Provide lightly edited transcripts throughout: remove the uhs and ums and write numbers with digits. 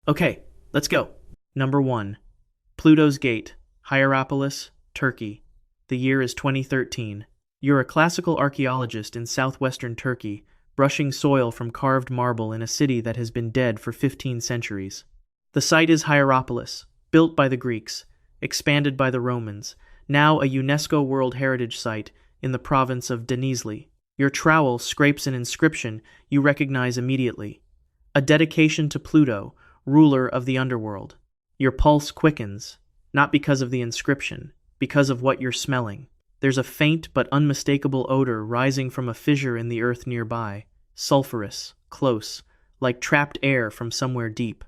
Okay, let's go. Number 1. Pluto's Gate, Hierapolis, Turkey. The year is 2013. You're a classical archaeologist in southwestern Turkey, brushing soil from carved marble in a city that has been dead for 15 centuries. The site is Hierapolis, built by the Greeks, expanded by the Romans, now a UNESCO World Heritage Site in the province of Denizli. Your trowel scrapes an inscription you recognize immediately. A dedication to Pluto, ruler of the underworld. Your pulse quickens, not because of the inscription, because of what you're smelling. There's a faint but unmistakable odor rising from a fissure in the earth nearby, sulphurous, close, like trapped air from somewhere deep.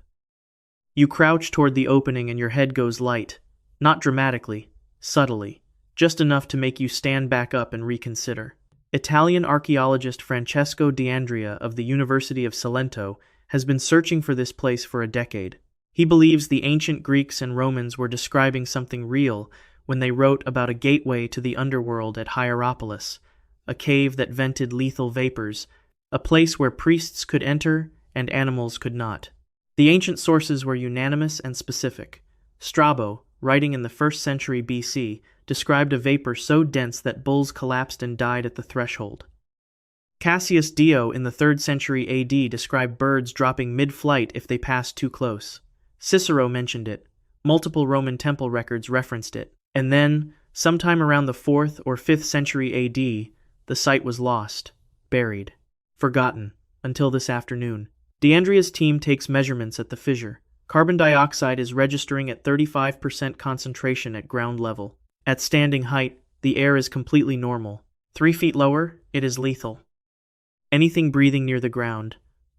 You crouch toward the opening and your head goes light, not dramatically, subtly, just enough to make you stand back up and reconsider. Italian archaeologist Francesco D'Andrea of the University of Salento has been searching for this place for a decade. He believes the ancient Greeks and Romans were describing something real when they wrote about a gateway to the underworld at Hierapolis, a cave that vented lethal vapors, a place where priests could enter and animals could not. The ancient sources were unanimous and specific. Strabo, writing in the 1st century BC, described a vapor so dense that bulls collapsed and died at the threshold. Cassius Dio in the 3rd century AD described birds dropping mid-flight if they passed too close. Cicero mentioned it. Multiple Roman temple records referenced it. And then, sometime around the 4th or 5th century AD, the site was lost, buried, forgotten, until this afternoon. D'Andrea's team takes measurements at the fissure. Carbon dioxide is registering at 35% concentration at ground level. At standing height, the air is completely normal. 3 feet lower, it is lethal. Anything breathing near the ground,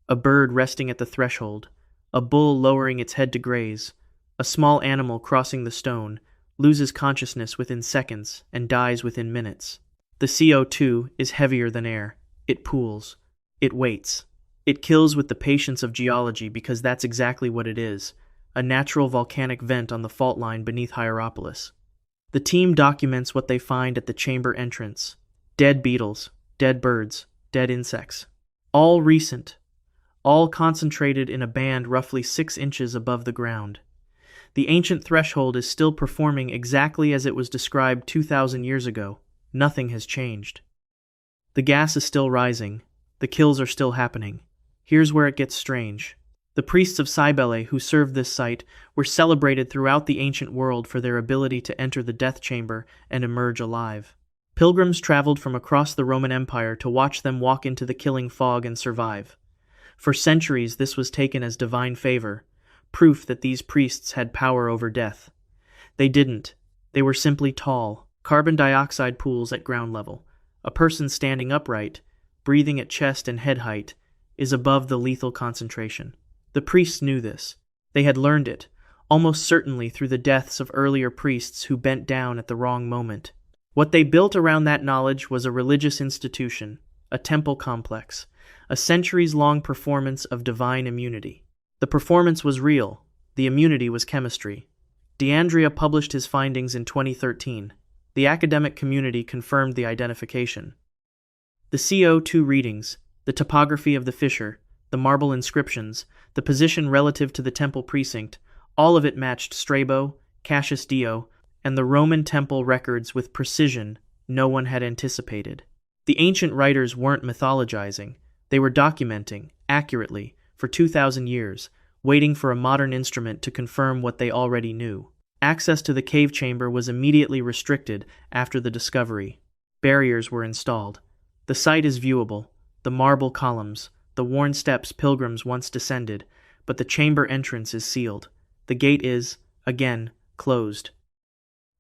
a bird resting at the threshold, a bull lowering its head to graze, a small animal crossing the stone, loses consciousness within seconds and dies within minutes. The CO2 is heavier than air. It pools. It waits. It kills with the patience of geology because that's exactly what it is, a natural volcanic vent on the fault line beneath Hierapolis. The team documents what they find at the chamber entrance. Dead beetles, dead birds, dead insects. All recent. All concentrated in a band roughly 6 inches above the ground. The ancient threshold is still performing exactly as it was described 2,000 years ago. Nothing has changed. The gas is still rising. The kills are still happening. Here's where it gets strange. The priests of Cybele who served this site were celebrated throughout the ancient world for their ability to enter the death chamber and emerge alive. Pilgrims traveled from across the Roman Empire to watch them walk into the killing fog and survive. For centuries, this was taken as divine favor, proof that these priests had power over death. They didn't. They were simply tall, carbon dioxide pools at ground level. A person standing upright, breathing at chest and head height, is above the lethal concentration. The priests knew this. They had learned it, almost certainly through the deaths of earlier priests who bent down at the wrong moment. What they built around that knowledge was a religious institution, a temple complex, a centuries-long performance of divine immunity. The performance was real. The immunity was chemistry. D'Andrea published his findings in 2013. The academic community confirmed the identification. The CO2 readings, the topography of the fissure, the marble inscriptions, the position relative to the temple precinct, all of it matched Strabo, Cassius Dio, and the Roman temple records with precision no one had anticipated. The ancient writers weren't mythologizing. They were documenting, accurately, for 2,000 years, waiting for a modern instrument to confirm what they already knew. Access to the cave chamber was immediately restricted after the discovery. Barriers were installed. The site is viewable, the marble columns, the worn steps pilgrims once descended, but the chamber entrance is sealed. The gate is, again, closed.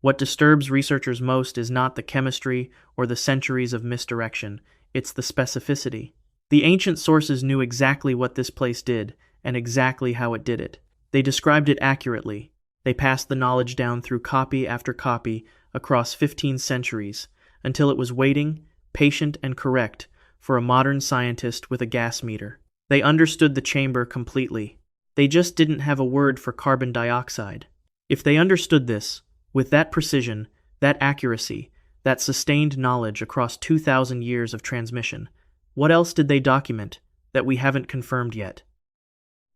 What disturbs researchers most is not the chemistry or the centuries of misdirection, it's the specificity. The ancient sources knew exactly what this place did, and exactly how it did it. They described it accurately. They passed the knowledge down through copy after copy across 15 centuries, until it was waiting, patient and correct, for a modern scientist with a gas meter. They understood the chamber completely. They just didn't have a word for carbon dioxide. If they understood this, with that precision, that accuracy, that sustained knowledge across 2,000 years of transmission, what else did they document that we haven't confirmed yet?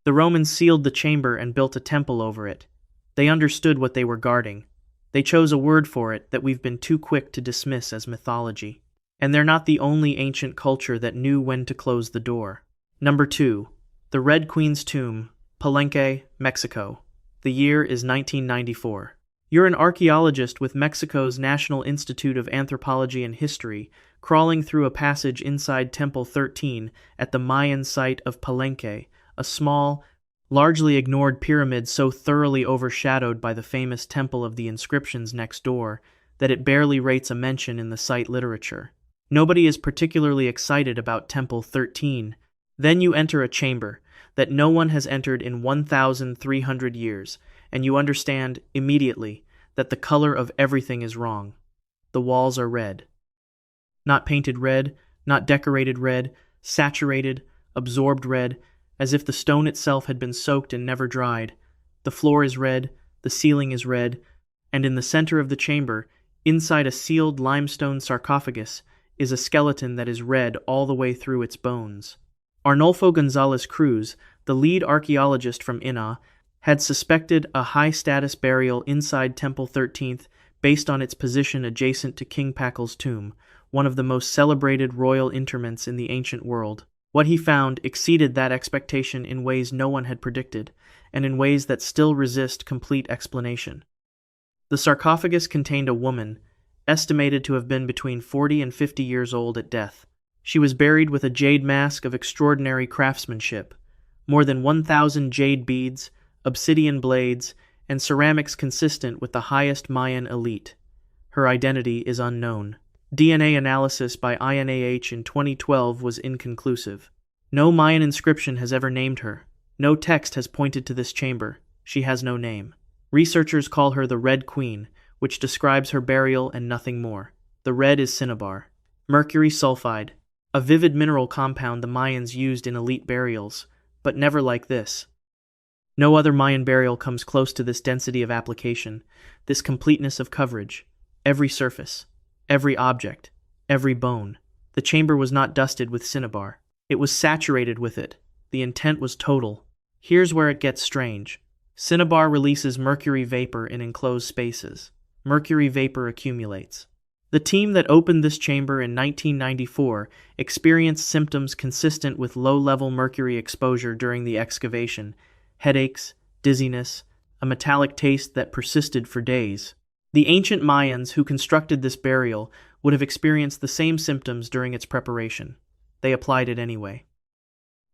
The Romans sealed the chamber and built a temple over it. They understood what they were guarding. They chose a word for it that we've been too quick to dismiss as mythology. And they're not the only ancient culture that knew when to close the door. Number 2. The Red Queen's Tomb, Palenque, Mexico. The year is 1994. You're an archaeologist with Mexico's National Institute of Anthropology and History, crawling through a passage inside Temple 13 at the Mayan site of Palenque, a small, largely ignored pyramid so thoroughly overshadowed by the famous Temple of the Inscriptions next door that it barely rates a mention in the site literature. Nobody is particularly excited about Temple 13. Then you enter a chamber that no one has entered in 1,300 years, and you understand immediately that the color of everything is wrong. The walls are red. Not painted red, not decorated red, saturated, absorbed red, as if the stone itself had been soaked and never dried. The floor is red, the ceiling is red, and in the center of the chamber, inside a sealed limestone sarcophagus, is a skeleton that is red all the way through its bones. Arnolfo González Cruz, the lead archaeologist from INAH, had suspected a high-status burial inside Temple 13th based on its position adjacent to King Pakal's tomb, one of the most celebrated royal interments in the ancient world. What he found exceeded that expectation in ways no one had predicted, and in ways that still resist complete explanation. The sarcophagus contained a woman, estimated to have been between 40 and 50 years old at death. She was buried with a jade mask of extraordinary craftsmanship, more than 1,000 jade beads, obsidian blades, and ceramics consistent with the highest Mayan elite. Her identity is unknown. DNA analysis by INAH in 2012 was inconclusive. No Mayan inscription has ever named her. No text has pointed to this chamber. She has no name. Researchers call her the Red Queen, which describes her burial and nothing more. The red is cinnabar. Mercury sulfide, a vivid mineral compound the Mayans used in elite burials, but never like this. No other Mayan burial comes close to this density of application, this completeness of coverage. Every surface, every object, every bone. The chamber was not dusted with cinnabar. It was saturated with it. The intent was total. Here's where it gets strange. Cinnabar releases mercury vapor in enclosed spaces. Mercury vapor accumulates. The team that opened this chamber in 1994 experienced symptoms consistent with low-level mercury exposure during the excavation: headaches, dizziness, a metallic taste that persisted for days. The ancient Mayans who constructed this burial would have experienced the same symptoms during its preparation. They applied it anyway.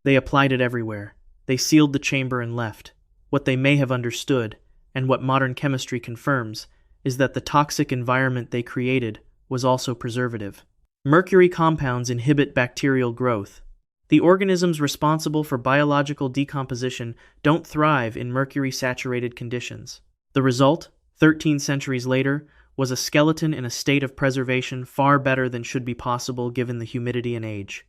They applied it everywhere. They sealed the chamber and left. What they may have understood, and what modern chemistry confirms, is that the toxic environment they created was also preservative. Mercury compounds inhibit bacterial growth. The organisms responsible for biological decomposition don't thrive in mercury-saturated conditions. The result, 13 centuries later, was a skeleton in a state of preservation far better than should be possible given the humidity and age.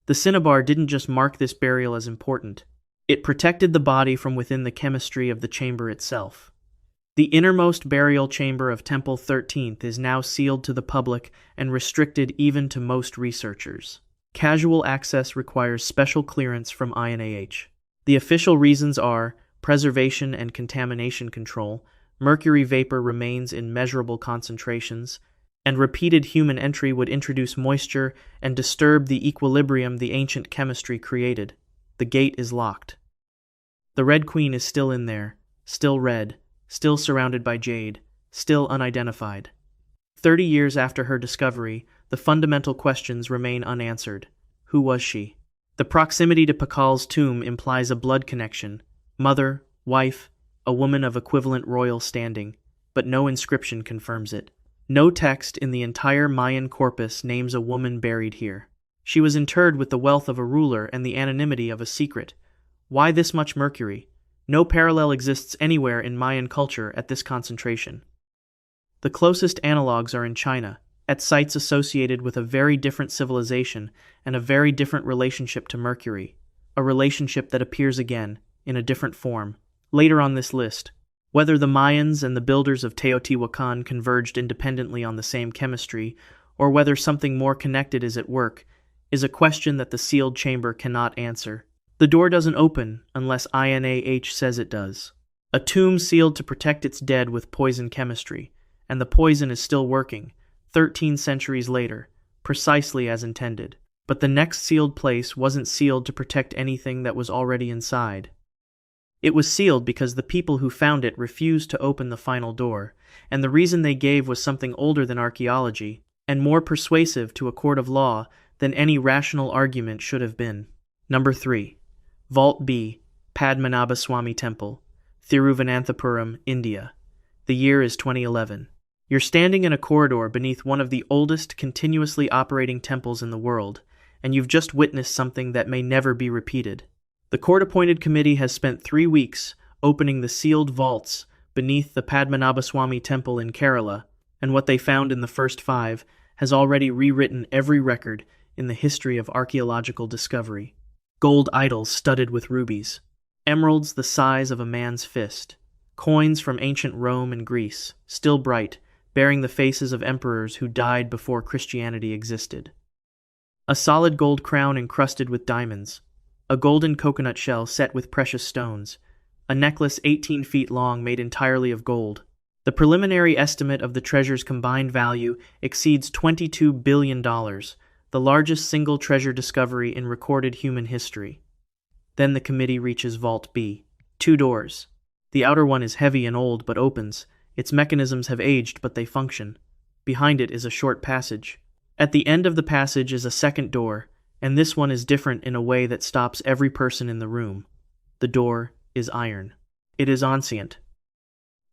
The cinnabar didn't just mark this burial as important. It protected the body from within the chemistry of the chamber itself. The innermost burial chamber of Temple 13th is now sealed to the public and restricted even to most researchers. Casual access requires special clearance from INAH. The official reasons are preservation and contamination control, mercury vapor remains in measurable concentrations, and repeated human entry would introduce moisture and disturb the equilibrium the ancient chemistry created. The gate is locked. The Red Queen is still in there, still red, still surrounded by jade, still unidentified. 30 years after her discovery, the fundamental questions remain unanswered. Who was she? The proximity to Pakal's tomb implies a blood connection: mother, wife, a woman of equivalent royal standing, but no inscription confirms it. No text in the entire Mayan corpus names a woman buried here. She was interred with the wealth of a ruler and the anonymity of a secret. Why this much mercury? No parallel exists anywhere in Mayan culture at this concentration. The closest analogues are in China, at sites associated with a very different civilization and a very different relationship to mercury, a relationship that appears again, in a different form, later on this list. Whether the Mayans and the builders of Teotihuacan converged independently on the same chemistry, or whether something more connected is at work, is a question that the sealed chamber cannot answer. The door doesn't open unless INAH says it does. A tomb sealed to protect its dead with poison chemistry, and the poison is still working, 13 centuries later, precisely as intended. But the next sealed place wasn't sealed to protect anything that was already inside. It was sealed because the people who found it refused to open the final door, and the reason they gave was something older than archaeology, and more persuasive to a court of law than any rational argument should have been. Number 3. Vault B, Padmanabhaswamy Temple, Thiruvananthapuram, India. The year is 2011. You're standing in a corridor beneath one of the oldest continuously operating temples in the world, and you've just witnessed something that may never be repeated. The court-appointed committee has spent 3 weeks opening the sealed vaults beneath the Padmanabhaswamy Temple in Kerala, and what they found in the first 5 has already rewritten every record in the history of archaeological discovery. Gold idols studded with rubies, emeralds the size of a man's fist, coins from ancient Rome and Greece, still bright, bearing the faces of emperors who died before Christianity existed. A solid gold crown encrusted with diamonds, a golden coconut shell set with precious stones, a necklace 18 feet long made entirely of gold. The preliminary estimate of the treasure's combined value exceeds $22 billion, the largest single treasure discovery in recorded human history. Then the committee reaches Vault B. 2 doors. The outer one is heavy and old but opens. Its mechanisms have aged but they function. Behind it is a short passage. At the end of the passage is a second door, and this one is different in a way that stops every person in the room. The door is iron. It is ancient.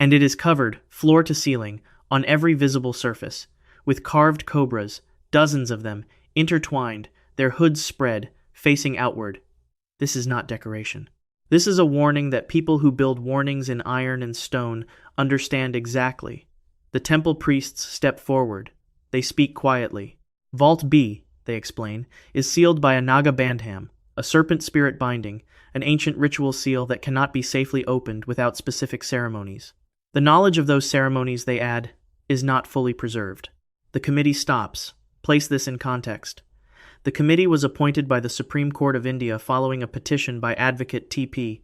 And it is covered, floor to ceiling, on every visible surface, with carved cobras, dozens of them, intertwined, their hoods spread, facing outward. This is not decoration. This is a warning that people who build warnings in iron and stone understand exactly. The temple priests step forward. They speak quietly. Vault B, they explain, is sealed by a Naga bandham, a serpent spirit binding, an ancient ritual seal that cannot be safely opened without specific ceremonies. The knowledge of those ceremonies, they add, is not fully preserved. The committee stops. Place this in context. The committee was appointed by the Supreme Court of India following a petition by advocate T.P.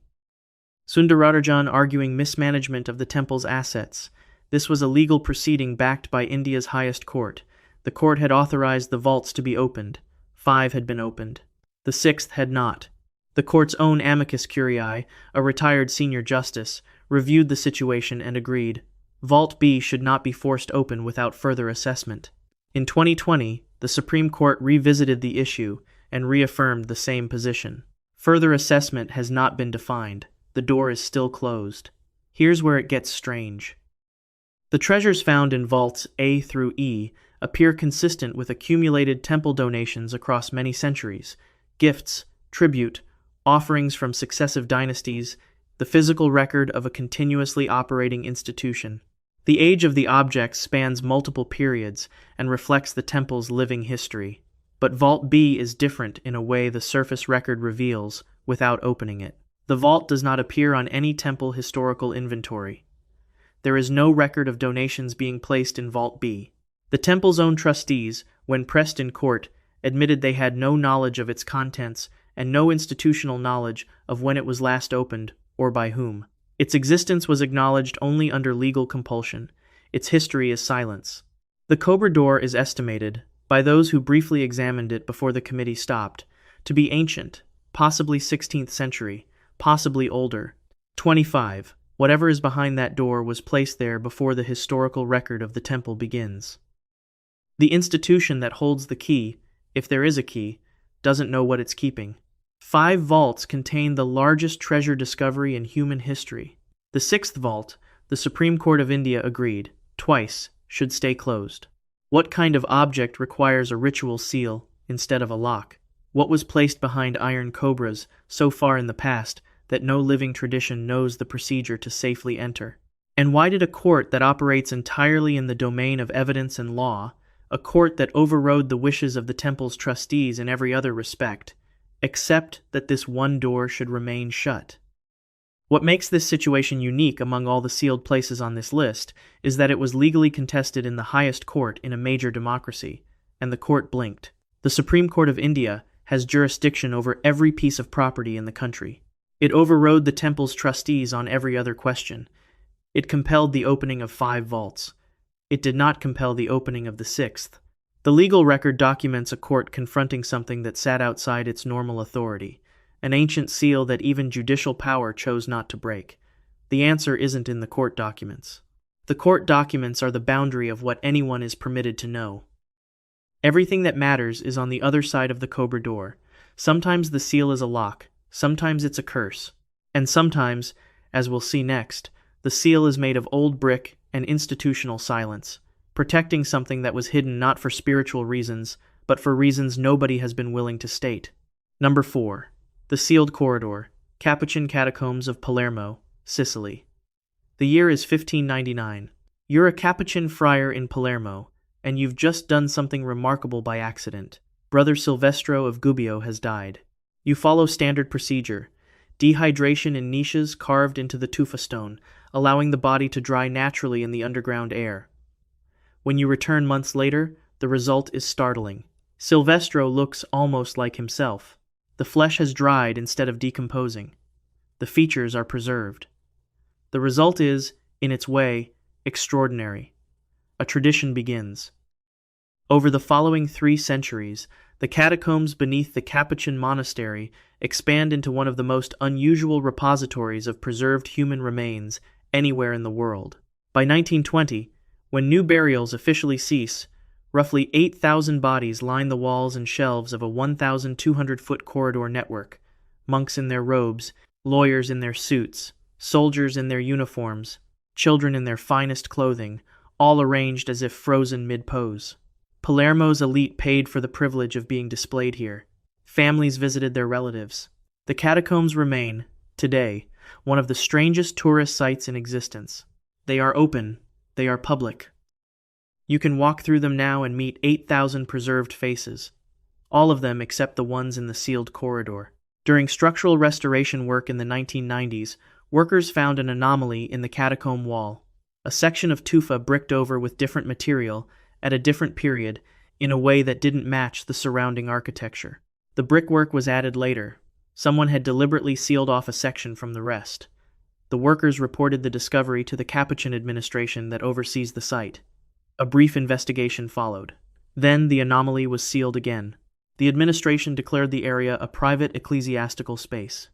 Sundararajan arguing mismanagement of the temple's assets. This was a legal proceeding backed by India's highest court. The court had authorized the vaults to be opened. 5 had been opened. The 6th had not. The court's own amicus curiae, a retired senior justice, reviewed the situation and agreed. Vault B should not be forced open without further assessment. In 2020, the Supreme Court revisited the issue and reaffirmed the same position. Further assessment has not been defined. The door is still closed. Here's where it gets strange. The treasures found in vaults A through E appear consistent with accumulated temple donations across many centuries, gifts, tribute, offerings from successive dynasties, the physical record of a continuously operating institution. The age of the objects spans multiple periods and reflects the temple's living history. But Vault B is different in a way the surface record reveals without opening it. The vault does not appear on any temple historical inventory. There is no record of donations being placed in Vault B. The temple's own trustees, when pressed in court, admitted they had no knowledge of its contents and no institutional knowledge of when it was last opened or by whom. Its existence was acknowledged only under legal compulsion. Its history is silence. The Cobra door is estimated, by those who briefly examined it before the committee stopped, to be ancient, possibly 16th century, possibly older. 25. Whatever is behind that door was placed there before the historical record of the temple begins. The institution that holds the key, if there is a key, doesn't know what it's keeping. 5 vaults contain the largest treasure discovery in human history. The 6th vault, the Supreme Court of India agreed, twice, should stay closed. What kind of object requires a ritual seal instead of a lock? What was placed behind iron cobras so far in the past that no living tradition knows the procedure to safely enter? And why did a court that operates entirely in the domain of evidence and law, a court that overrode the wishes of the temple's trustees in every other respect, accept that this one door should remain shut? What makes this situation unique among all the sealed places on this list is that it was legally contested in the highest court in a major democracy, and the court blinked. The Supreme Court of India has jurisdiction over every piece of property in the country. It overrode the temple's trustees on every other question. It compelled the opening of 5 vaults. It did not compel the opening of the 6th. The legal record documents a court confronting something that sat outside its normal authority, an ancient seal that even judicial power chose not to break. The answer isn't in the court documents. The court documents are the boundary of what anyone is permitted to know. Everything that matters is on the other side of the cobra door. Sometimes the seal is a lock, sometimes it's a curse, and sometimes, as we'll see next, the seal is made of old brick and institutional silence, protecting something that was hidden not for spiritual reasons, but for reasons nobody has been willing to state. Number 4. The Sealed Corridor, Capuchin Catacombs of Palermo, Sicily. The year is 1599. You're a Capuchin friar in Palermo, and you've just done something remarkable by accident. Brother Silvestro of Gubbio has died. You follow standard procedure, dehydration in niches carved into the tufa stone, allowing the body to dry naturally in the underground air. When you return months later, the result is startling. Silvestro looks almost like himself. The flesh has dried instead of decomposing. The features are preserved. The result is, in its way, extraordinary. A tradition begins. Over the following 3 centuries, the catacombs beneath the Capuchin monastery expand into one of the most unusual repositories of preserved human remains anywhere in the world. By 1920, when new burials officially cease, roughly 8,000 bodies line the walls and shelves of a 1,200-foot corridor network, monks in their robes, lawyers in their suits, soldiers in their uniforms, children in their finest clothing, all arranged as if frozen mid-pose. Palermo's elite paid for the privilege of being displayed here. Families visited their relatives. The catacombs remain, today, one of the strangest tourist sites in existence. They are open. They are public. You can walk through them now and meet 8,000 preserved faces, all of them except the ones in the sealed corridor. During structural restoration work in the 1990s, workers found an anomaly in the catacomb wall, a section of tufa bricked over with different material at a different period in a way that didn't match the surrounding architecture. The brickwork was added later. Someone had deliberately sealed off a section from the rest. The workers reported the discovery to the Capuchin administration that oversees the site. A brief investigation followed. Then the anomaly was sealed again. The administration declared the area a private ecclesiastical space.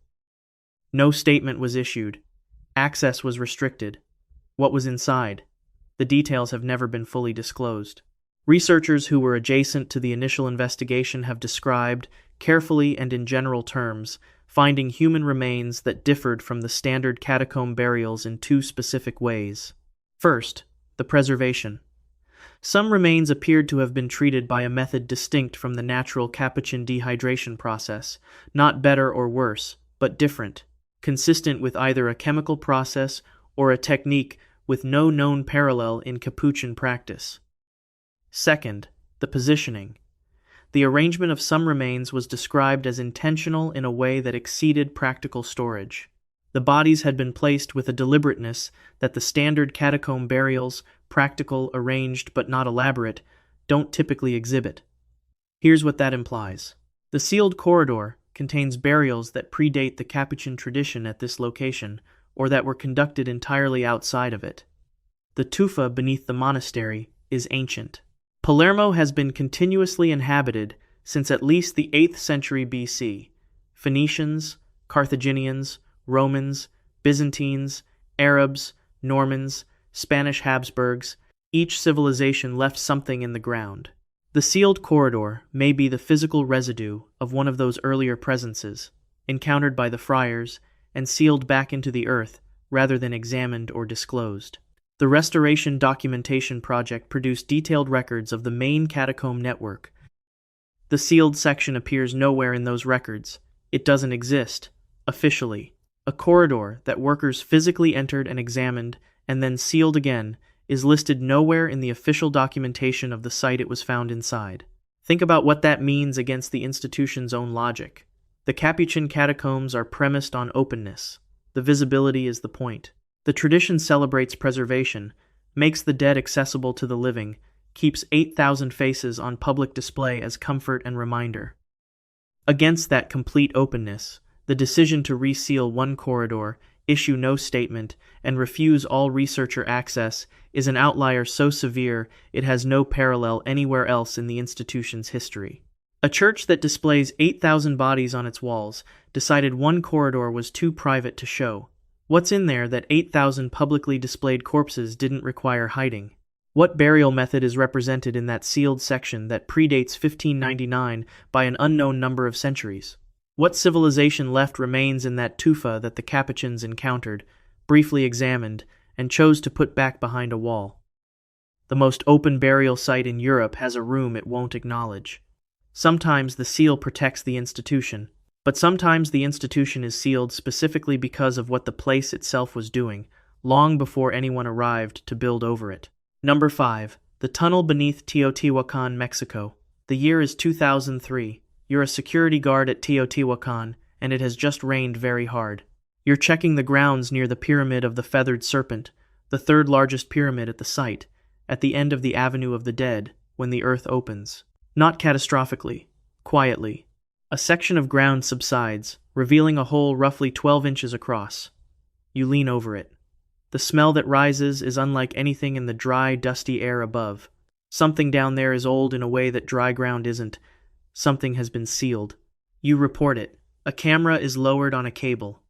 No statement was issued. Access was restricted. What was inside? The details have never been fully disclosed. Researchers who were adjacent to the initial investigation have described, carefully and in general terms, finding human remains that differed from the standard catacomb burials in 2 specific ways. First, the preservation. Some remains appeared to have been treated by a method distinct from the natural Capuchin dehydration process, not better or worse, but different, consistent with either a chemical process or a technique with no known parallel in Capuchin practice. Second, the positioning. The arrangement of some remains was described as intentional in a way that exceeded practical storage. The bodies had been placed with a deliberateness that the standard catacomb burials, practical, arranged, but not elaborate, don't typically exhibit. Here's what that implies. The sealed corridor contains burials that predate the Capuchin tradition at this location, or that were conducted entirely outside of it. The tufa beneath the monastery is ancient. Palermo has been continuously inhabited since at least the 8th century BC. Phoenicians, Carthaginians, Romans, Byzantines, Arabs, Normans, Spanish Habsburgs, each civilization left something in the ground. The sealed corridor may be the physical residue of one of those earlier presences, encountered by the friars and sealed back into the earth rather than examined or disclosed. The Restoration Documentation Project produced detailed records of the main catacomb network. The sealed section appears nowhere in those records. It doesn't exist, officially. A corridor that workers physically entered and examined and then sealed again is listed nowhere in the official documentation of the site it was found inside. Think about what that means against the institution's own logic. The Capuchin catacombs are premised on openness. The visibility is the point. The tradition celebrates preservation, makes the dead accessible to the living, keeps 8,000 faces on public display as comfort and reminder. Against that complete openness, the decision to reseal one corridor, issue no statement, and refuse all researcher access is an outlier so severe it has no parallel anywhere else in the institution's history. A church that displays 8,000 bodies on its walls decided one corridor was too private to show. What's in there that 8,000 publicly displayed corpses didn't require hiding? What burial method is represented in that sealed section that predates 1599 by an unknown number of centuries? What civilization left remains in that tufa that the Capuchins encountered, briefly examined, and chose to put back behind a wall? The most open burial site in Europe has a room it won't acknowledge. Sometimes the seal protects the institution, but sometimes the institution is sealed specifically because of what the place itself was doing, long before anyone arrived to build over it. Number 5. The tunnel beneath Teotihuacan, Mexico. The year is 2003. You're a security guard at Teotihuacan, and it has just rained very hard. You're checking the grounds near the Pyramid of the Feathered Serpent, the third largest pyramid at the site, at the end of the Avenue of the Dead, when the earth opens. Not catastrophically, quietly. A section of ground subsides, revealing a hole roughly 12 inches across. You lean over it. The smell that rises is unlike anything in the dry, dusty air above. Something down there is old in a way that dry ground isn't. Something has been sealed. You report it. A camera is lowered on a cable.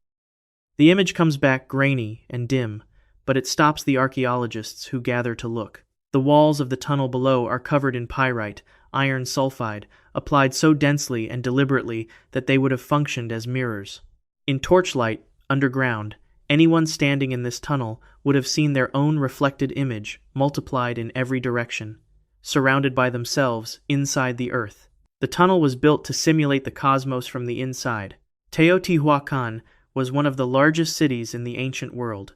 The image comes back grainy and dim, but it stops the archaeologists who gather to look. The walls of the tunnel below are covered in pyrite, iron sulfide, applied so densely and deliberately that they would have functioned as mirrors. In torchlight, underground, anyone standing in this tunnel would have seen their own reflected image multiplied in every direction, surrounded by themselves inside the earth. The tunnel was built to simulate the cosmos from the inside. Teotihuacan was one of the largest cities in the ancient world.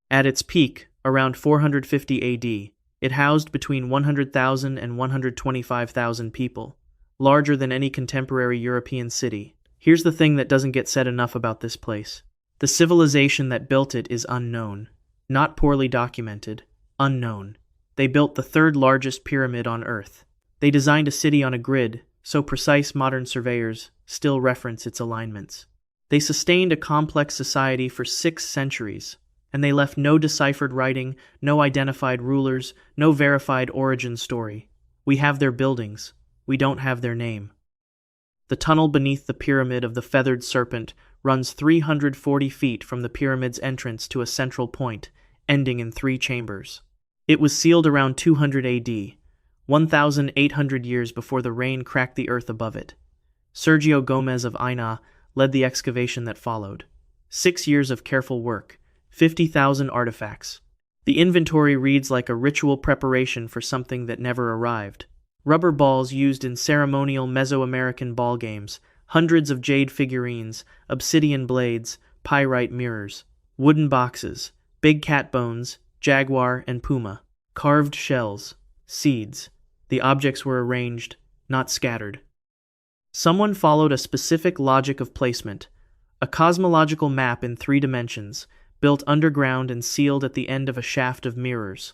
At its peak, around 450 AD, it housed between 100,000 and 125,000 people, larger than any contemporary European city. Here's the thing that doesn't get said enough about this place. The civilization that built it is unknown, not poorly documented, unknown. They built the third largest pyramid on Earth. They designed a city on a grid, so precise modern surveyors still reference its alignments. They sustained a complex society for 6 centuries, and they left no deciphered writing, no identified rulers, no verified origin story. We have their buildings. We don't have their name. The tunnel beneath the Pyramid of the Feathered Serpent runs 340 feet from the pyramid's entrance to a central point, ending in 3 chambers. It was sealed around 200 AD, 1,800 years before the rain cracked the earth above it. Sergio Gomez of Aina led the excavation that followed. 6 years of careful work, 50,000 artifacts. The inventory reads like a ritual preparation for something that never arrived. Rubber balls used in ceremonial Mesoamerican ball games, hundreds of jade figurines, obsidian blades, pyrite mirrors, wooden boxes, big cat bones, jaguar and puma, carved shells, seeds. The objects were arranged, not scattered. Someone followed a specific logic of placement, a cosmological map in 3 dimensions, built underground and sealed at the end of a shaft of mirrors.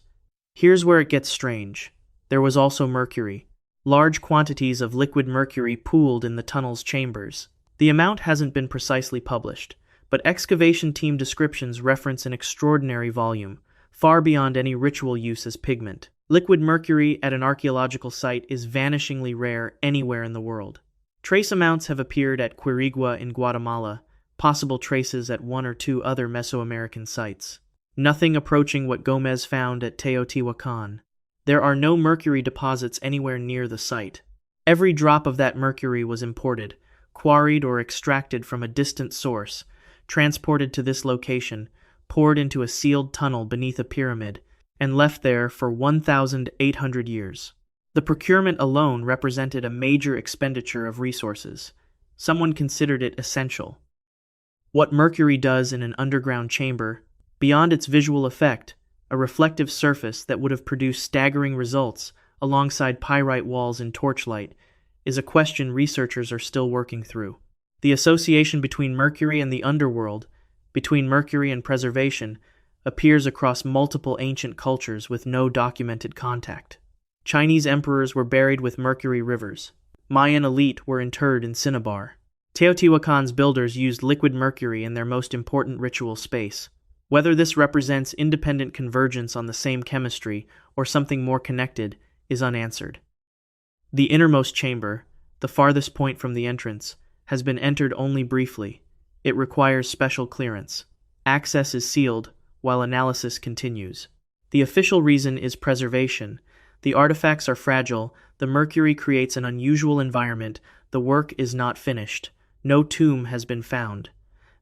Here's where it gets strange. There was also mercury. Large quantities of liquid mercury pooled in the tunnel's chambers. The amount hasn't been precisely published, but excavation team descriptions reference an extraordinary volume, far beyond any ritual use as pigment. Liquid mercury at an archaeological site is vanishingly rare anywhere in the world. Trace amounts have appeared at Quirigua in Guatemala, possible traces at 1 or 2 other Mesoamerican sites. Nothing approaching what Gomez found at Teotihuacan. There are no mercury deposits anywhere near the site. Every drop of that mercury was imported, quarried or extracted from a distant source, transported to this location, poured into a sealed tunnel beneath a pyramid, and left there for 1,800 years. The procurement alone represented a major expenditure of resources. Someone considered it essential. What mercury does in an underground chamber, beyond its visual effect, a reflective surface that would have produced staggering results alongside pyrite walls in torchlight, is a question researchers are still working through. The association between mercury and the underworld, between mercury and preservation, appears across multiple ancient cultures with no documented contact. Chinese emperors were buried with mercury rivers. Mayan elite were interred in cinnabar. Teotihuacan's builders used liquid mercury in their most important ritual space. Whether this represents independent convergence on the same chemistry or something more connected is unanswered. The innermost chamber, the farthest point from the entrance, has been entered only briefly. It requires special clearance. Access is sealed, while analysis continues. The official reason is preservation. The artifacts are fragile, the mercury creates an unusual environment, the work is not finished. No tomb has been found.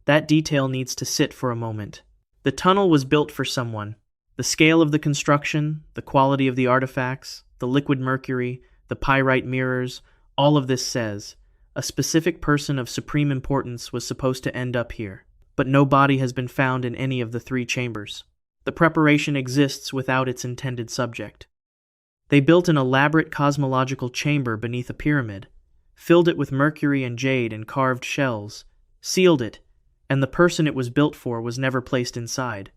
That detail needs to sit for a moment. The tunnel was built for someone. The scale of the construction, the quality of the artifacts, the liquid mercury, the pyrite mirrors, all of this says, a specific person of supreme importance was supposed to end up here. But no body has been found in any of the three chambers. The preparation exists without its intended subject. They built an elaborate cosmological chamber beneath a pyramid, filled it with mercury and jade and carved shells, sealed it, and the person it was built for was never placed inside.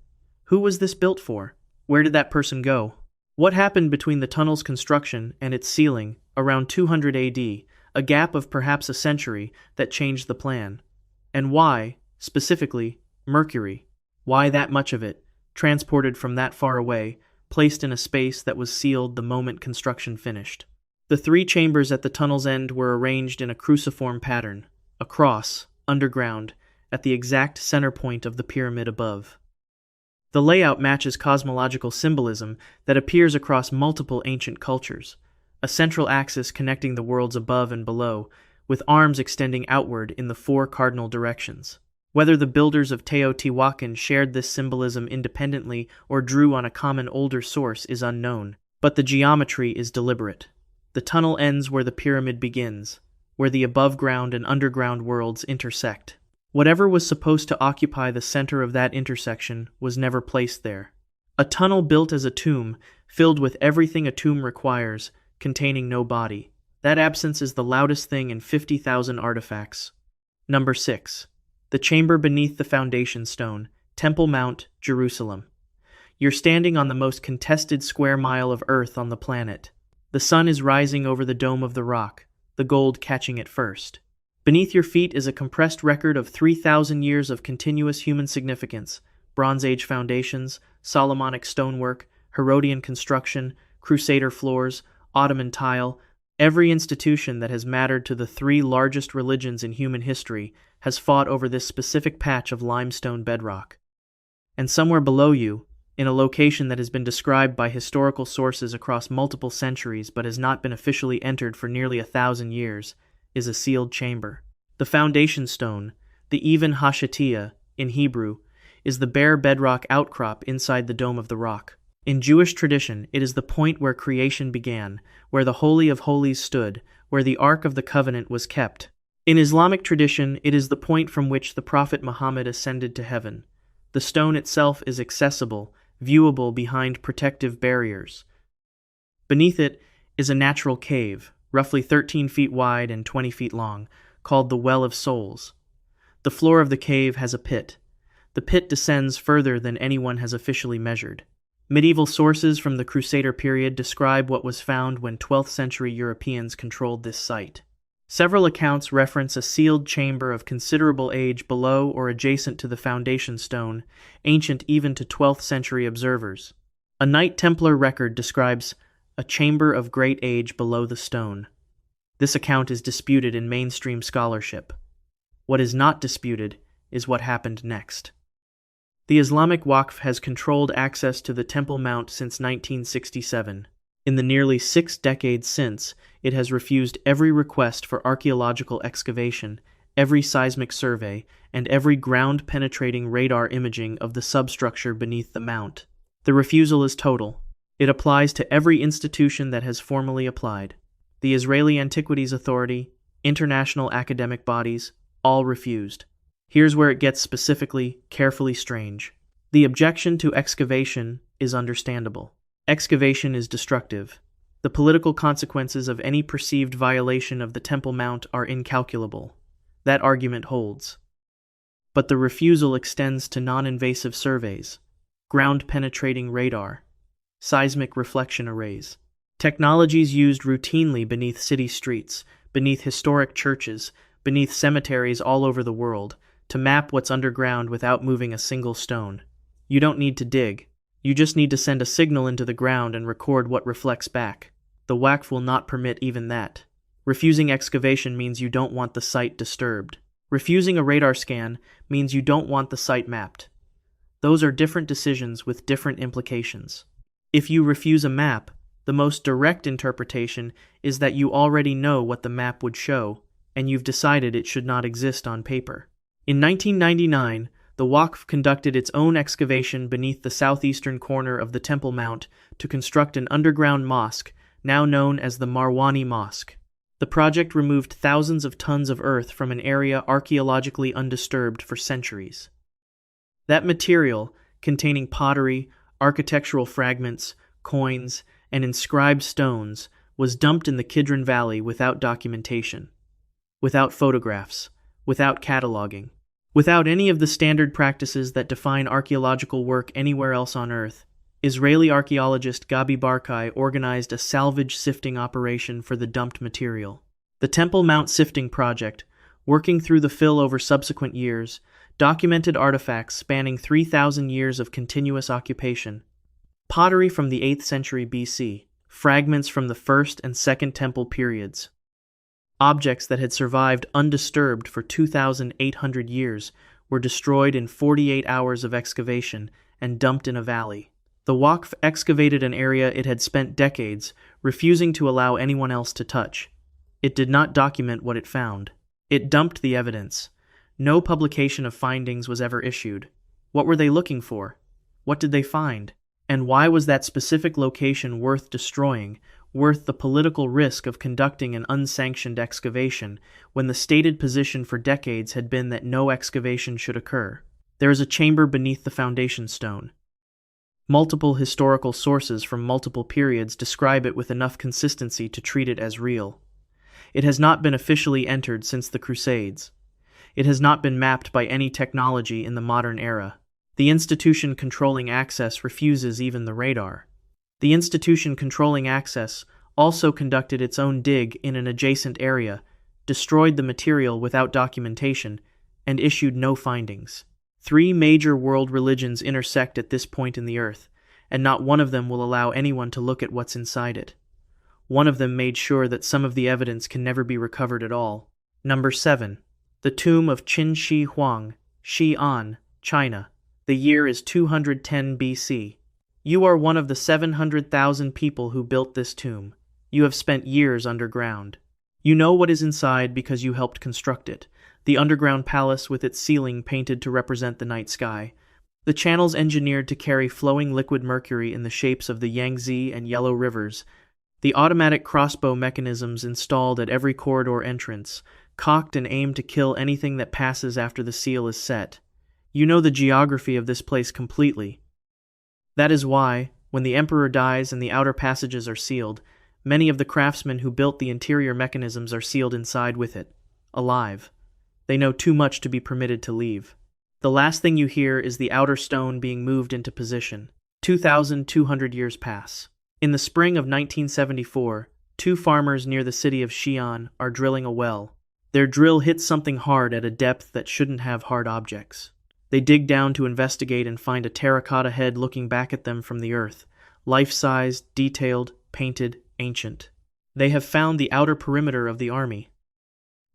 Who was this built for? Where did that person go? What happened between the tunnel's construction and its sealing, around 200 AD, a gap of perhaps a century that changed the plan? And why, specifically, mercury? Why that much of it, transported from that far away, placed in a space that was sealed the moment construction finished? The three chambers at the tunnel's end were arranged in a cruciform pattern, a cross, underground, at the exact center point of the pyramid above. The layout matches cosmological symbolism that appears across multiple ancient cultures, a central axis connecting the worlds above and below, with arms extending outward in the four cardinal directions. Whether the builders of Teotihuacan shared this symbolism independently or drew on a common older source is unknown, but the geometry is deliberate. The tunnel ends where the pyramid begins, where the above-ground and underground worlds intersect. Whatever was supposed to occupy the center of that intersection was never placed there. A tunnel built as a tomb, filled with everything a tomb requires, containing no body. That absence is the loudest thing in 50,000 artifacts. Number 6. The chamber beneath the foundation stone, Temple Mount, Jerusalem. You're standing on the most contested square mile of Earth on the planet. The sun is rising over the dome of the rock, the gold catching it first. Beneath your feet is a compressed record of 3,000 years of continuous human significance, Bronze Age foundations, Solomonic stonework, Herodian construction, Crusader floors, Ottoman tile. Every institution that has mattered to the three largest religions in human history has fought over this specific patch of limestone bedrock. And somewhere below you, in a location that has been described by historical sources across multiple centuries but has not been officially entered for nearly 1,000 years, is a sealed chamber. The foundation stone, the Even Hashatiyah in Hebrew, is the bare bedrock outcrop inside the dome of the rock. In Jewish tradition, it is the point where creation began, where the Holy of Holies stood, where the Ark of the Covenant was kept. In Islamic tradition, it is the point from which the Prophet Muhammad ascended to heaven. The stone itself is accessible, viewable behind protective barriers. Beneath it is a natural cave, roughly 13 feet wide and 20 feet long, called the Well of Souls. The floor of the cave has a pit. The pit descends further than anyone has officially measured. Medieval sources from the Crusader period describe what was found when 12th century Europeans controlled this site. Several accounts reference a sealed chamber of considerable age below or adjacent to the foundation stone, ancient even to 12th century observers. A Knight Templar record describes a chamber of great age below the stone. This account is disputed in mainstream scholarship. What is not disputed is what happened next. The Islamic Waqf has controlled access to the Temple Mount since 1967. In the nearly 6 decades since, it has refused every request for archaeological excavation, every seismic survey, and every ground-penetrating radar imaging of the substructure beneath the mount. The refusal is total. It applies to every institution that has formally applied. The Israeli Antiquities Authority, international academic bodies, all refused. Here's where it gets specifically, carefully strange. The objection to excavation is understandable. Excavation is destructive. The political consequences of any perceived violation of the Temple Mount are incalculable. That argument holds. But the refusal extends to non-invasive surveys, ground-penetrating radar, seismic reflection arrays, technologies used routinely beneath city streets, beneath historic churches, beneath cemeteries all over the world, to map what's underground without moving a single stone. You don't need to dig. You just need to send a signal into the ground and record what reflects back. The WACF will not permit even that. Refusing excavation means you don't want the site disturbed. Refusing a radar scan means you don't want the site mapped. Those are different decisions with different implications. If you refuse a map, the most direct interpretation is that you already know what the map would show, and you've decided it should not exist on paper. In 1999, the WACF conducted its own excavation beneath the southeastern corner of the Temple Mount to construct an underground mosque, now known as the Marwani Mosque. The project removed thousands of tons of earth from an area archaeologically undisturbed for centuries. That material, containing pottery, architectural fragments, coins, and inscribed stones, was dumped in the Kidron Valley without documentation, without photographs, without cataloging, without any of the standard practices that define archaeological work anywhere else on Earth. Israeli archaeologist Gabi Barkai organized a salvage sifting operation for the dumped material. The Temple Mount Sifting Project, working through the fill over subsequent years, documented artifacts spanning 3,000 years of continuous occupation. Pottery from the 8th century BC, fragments from the 1st and 2nd Temple periods. Objects that had survived undisturbed for 2,800 years were destroyed in 48 hours of excavation and dumped in a valley. The WACF excavated an area it had spent decades refusing to allow anyone else to touch. It did not document what it found. It dumped the evidence. No publication of findings was ever issued. What were they looking for? What did they find? And why was that specific location worth destroying, worth the political risk of conducting an unsanctioned excavation, when the stated position for decades had been that no excavation should occur? There is a chamber beneath the foundation stone. Multiple historical sources from multiple periods describe it with enough consistency to treat it as real. It has not been officially entered since the Crusades. It has not been mapped by any technology in the modern era. The institution controlling access refuses even the radar. The institution controlling access also conducted its own dig in an adjacent area, destroyed the material without documentation, and issued no findings. 3 major world religions intersect at this point in the earth, and not one of them will allow anyone to look at what's inside it. One of them made sure that some of the evidence can never be recovered at all. Number 7. The tomb of Qin Shi Huang, Xi'an, China. The year is 210 BC. You are one of the 700,000 people who built this tomb. You have spent years underground. You know what is inside because you helped construct it. The underground palace with its ceiling painted to represent the night sky. The channels engineered to carry flowing liquid mercury in the shapes of the Yangtze and Yellow rivers. The automatic crossbow mechanisms installed at every corridor entrance, cocked and aimed to kill anything that passes after the seal is set. You know the geography of this place completely. That is why, when the emperor dies and the outer passages are sealed, many of the craftsmen who built the interior mechanisms are sealed inside with it, alive. They know too much to be permitted to leave. The last thing you hear is the outer stone being moved into position. 2,200 years pass. In the spring of 1974, 2 farmers near the city of Xi'an are drilling a well. Their drill hits something hard at a depth that shouldn't have hard objects. They dig down to investigate and find a terracotta head looking back at them from the earth, life-sized, detailed, painted, ancient. They have found the outer perimeter of the army.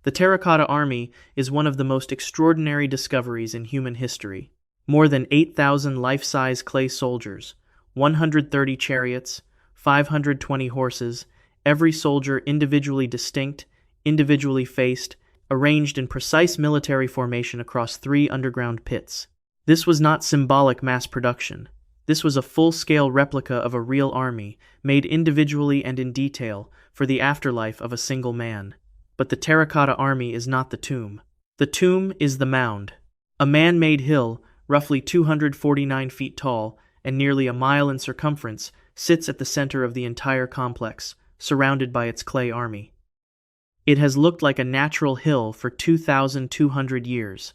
The terracotta army is one of the most extraordinary discoveries in human history. More than 8,000 life-size clay soldiers, 130 chariots, 520 horses, every soldier individually distinct, individually faced, arranged in precise military formation across 3 underground pits. This was not symbolic mass production. This was a full-scale replica of a real army, made individually and in detail for the afterlife of a single man. But the terracotta army is not the tomb. The tomb is the mound. A man-made hill, roughly 249 feet tall and nearly a mile in circumference, sits at the center of the entire complex, surrounded by its clay army. It has looked like a natural hill for 2,200 years.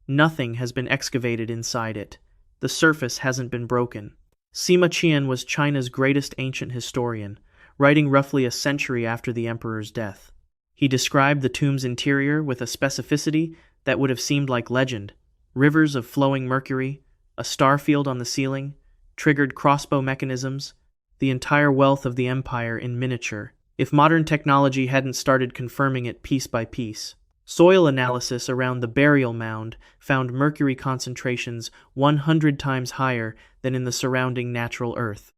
Nothing has been excavated inside it. The surface hasn't been broken. Sima Qian was China's greatest ancient historian, writing roughly a century after the emperor's death. He described the tomb's interior with a specificity that would have seemed like legend. Rivers of flowing mercury, a star field on the ceiling, triggered crossbow mechanisms, the entire wealth of the empire in miniature, if modern technology hadn't started confirming it piece by piece. Soil analysis around the burial mound found mercury concentrations 100 times higher than in the surrounding natural earth.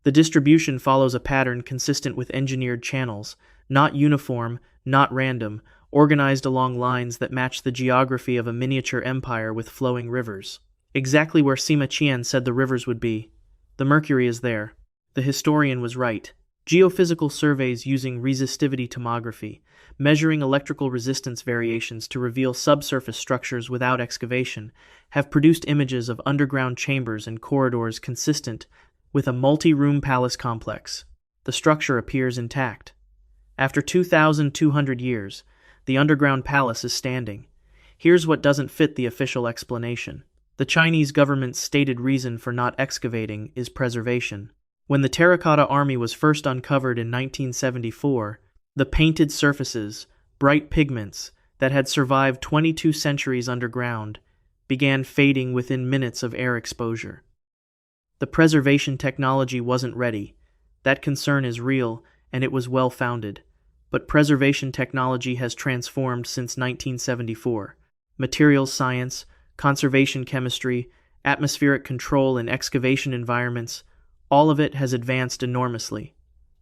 The distribution follows a pattern consistent with engineered channels, not uniform, not random, organized along lines that match the geography of a miniature empire with flowing rivers. Exactly where Sima Qian said the rivers would be. The mercury is there. The historian was right. Geophysical surveys using resistivity tomography, measuring electrical resistance variations to reveal subsurface structures without excavation, have produced images of underground chambers and corridors consistent with a multi-room palace complex. The structure appears intact. After 2,200 years, the underground palace is standing. Here's what doesn't fit the official explanation. The Chinese government's stated reason for not excavating is preservation. When the terracotta army was first uncovered in 1974, the painted surfaces, bright pigments, that had survived 22 centuries underground, began fading within minutes of air exposure. The preservation technology wasn't ready. That concern is real, and it was well-founded. But preservation technology has transformed since 1974. Materials science, conservation chemistry, atmospheric control in excavation environments, all of it has advanced enormously.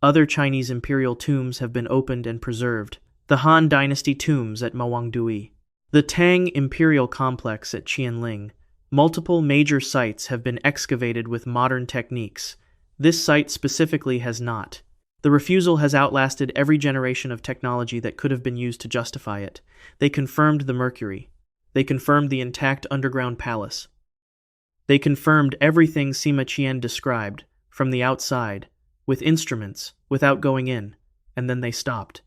Other Chinese imperial tombs have been opened and preserved. The Han Dynasty tombs at Mawangdui, the Tang Imperial Complex at Qianling. Multiple major sites have been excavated with modern techniques. This site specifically has not. The refusal has outlasted every generation of technology that could have been used to justify it. They confirmed the mercury. They confirmed the intact underground palace. They confirmed everything Sima Qian described, from the outside, with instruments, without going in, and then they stopped.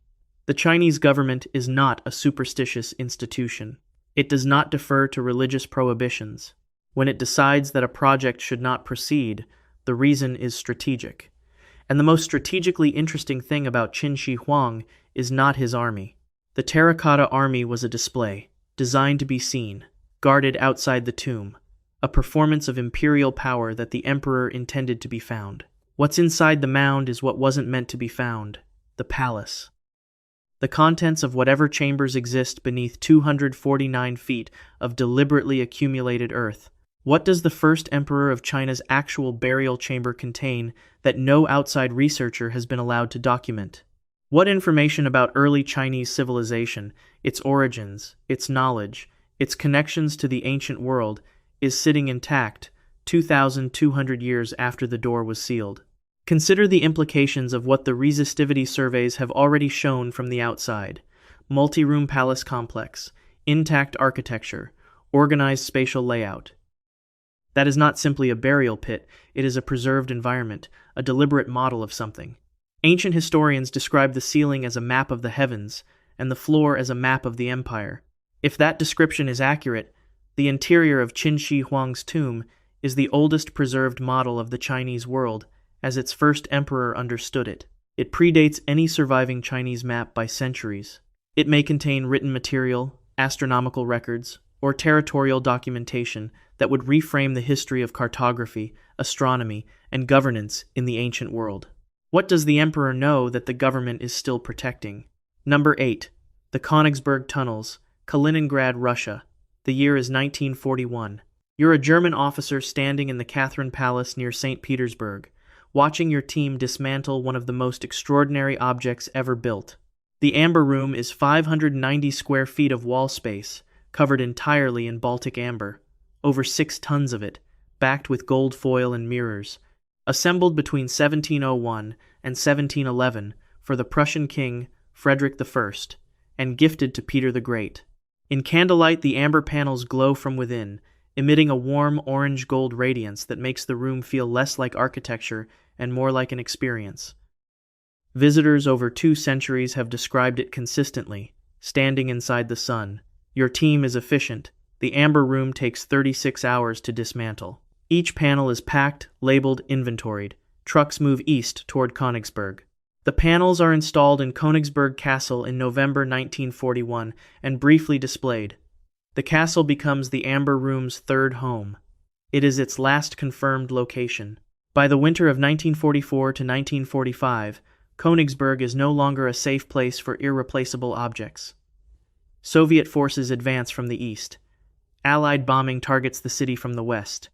The Chinese government is not a superstitious institution. It does not defer to religious prohibitions. When it decides that a project should not proceed, the reason is strategic. And the most strategically interesting thing about Qin Shi Huang is not his army. The terracotta army was a display, designed to be seen, guarded outside the tomb, a performance of imperial power that the emperor intended to be found. What's inside the mound is what wasn't meant to be found, the palace. The contents of whatever chambers exist beneath 249 feet of deliberately accumulated earth. What does the first emperor of China's actual burial chamber contain that no outside researcher has been allowed to document? What information about early Chinese civilization, its origins, its knowledge, its connections to the ancient world, is sitting intact 2,200 years after the door was sealed? Consider the implications of what the resistivity surveys have already shown from the outside. Multi-room palace complex, intact architecture, organized spatial layout. That is not simply a burial pit, it is a preserved environment, a deliberate model of something. Ancient historians describe the ceiling as a map of the heavens, and the floor as a map of the empire. If that description is accurate, the interior of Qin Shi Huang's tomb is the oldest preserved model of the Chinese world, as its first emperor understood it. It predates any surviving Chinese map by centuries. It may contain written material, astronomical records, or territorial documentation that would reframe the history of cartography, astronomy, and governance in the ancient world. What does the emperor know that the government is still protecting? Number 8. The Konigsberg Tunnels, Kaliningrad, Russia. The year is 1941. You're a German officer standing in the Catherine Palace near St. Petersburg, watching your team dismantle one of the most extraordinary objects ever built. The Amber Room is 590 square feet of wall space, covered entirely in Baltic amber, over 6 tons of it, backed with gold foil and mirrors, assembled between 1701 and 1711 for the Prussian king Frederick I, and gifted to Peter the Great. In candlelight, the amber panels glow from within, emitting a warm orange-gold radiance that makes the room feel less like architecture and more like an experience. Visitors over 2 centuries have described it consistently, standing inside the sun. Your team is efficient. The Amber Room takes 36 hours to dismantle. Each panel is packed, labeled, inventoried. Trucks move east toward Konigsberg. The panels are installed in Konigsberg Castle in November 1941 and briefly displayed. The castle becomes the Amber Room's third home. It is its last confirmed location. By the winter of 1944 to 1945, Konigsberg is no longer a safe place for irreplaceable objects. Soviet forces advance from the east. Allied bombing targets the city from the west.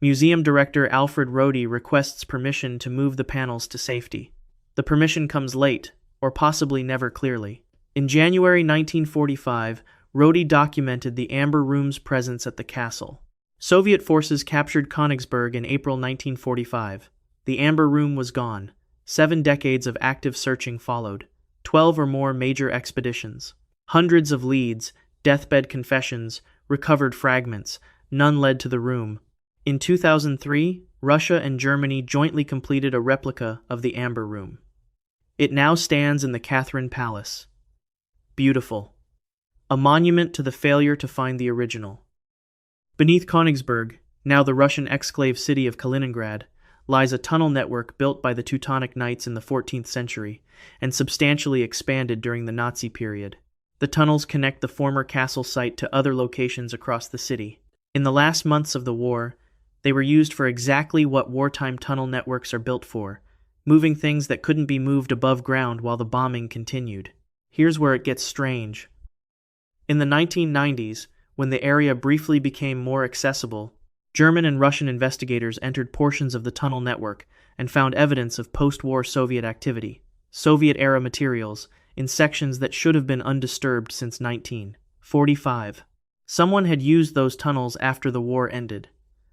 Museum director Alfred Rohde requests permission to move the panels to safety. The permission comes late, or possibly never clearly. In January 1945, Rohde documented the Amber Room's presence at the castle. Soviet forces captured Konigsberg in April 1945. The Amber Room was gone. 7 decades of active searching followed. 12 or more major expeditions. Hundreds of leads, deathbed confessions, recovered fragments. None led to the room. In 2003, Russia and Germany jointly completed a replica of the Amber Room. It now stands in the Catherine Palace. Beautiful. A monument to the failure to find the original. Beneath Konigsberg, now the Russian exclave city of Kaliningrad, lies a tunnel network built by the Teutonic Knights in the 14th century and substantially expanded during the Nazi period. The tunnels connect the former castle site to other locations across the city. In the last months of the war, they were used for exactly what wartime tunnel networks are built for, moving things that couldn't be moved above ground while the bombing continued. Here's where it gets strange. In the 1990s, when the area briefly became more accessible, German and Russian investigators entered portions of the tunnel network and found evidence of post-war Soviet activity, Soviet-era materials, in sections that should have been undisturbed since 1945. Someone had used those tunnels after the war ended.